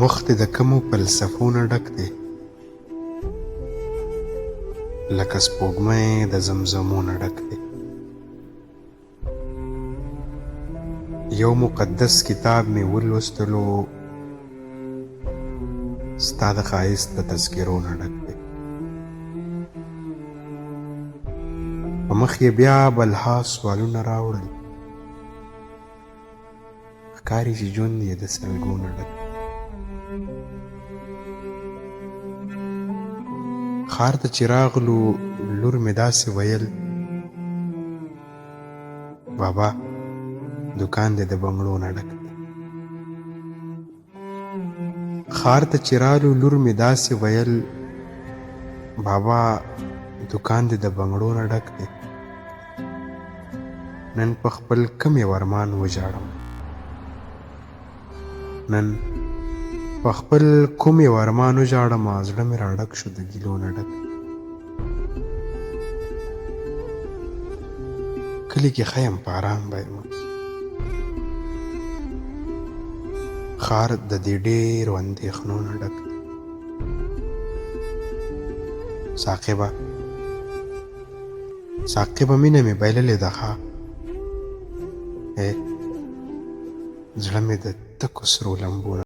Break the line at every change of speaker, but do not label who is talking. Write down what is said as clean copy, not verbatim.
مخ دې د کومو فلسفو نه ډک دی، لکه سپوږمۍ د زمزمو نه ډک دی. یو مقدس کتاب مې ولوستلو، ستا د ښایست د تذکرو نه ډک دی. په مخ یې بیا بلها سوالونه راوړل، ښکاري چې ژوند یې د سلګو نه ډک دی. ښار ته چې راغلو لور مې داسې ویل، بابا دوکان دې د بنګړو نه ډک دی. ښار ته چې رالو لور مې داسې ویل، بابا دوکان دې د بنګړو نه ډک دی. نن په خپل کم یو ارمان وژاړم، نن په خپل کوم یو ارمان وژاړم، زړه مې راډک شو د ګیلو نه ډک. کلي کې ښه یم په ارام به یم، ښار د دې ډېرو اندېښنو نه ډک دی. ساقبه مینه مې بایللې ده ښه، زړه مې د تکو سرو لمبو نه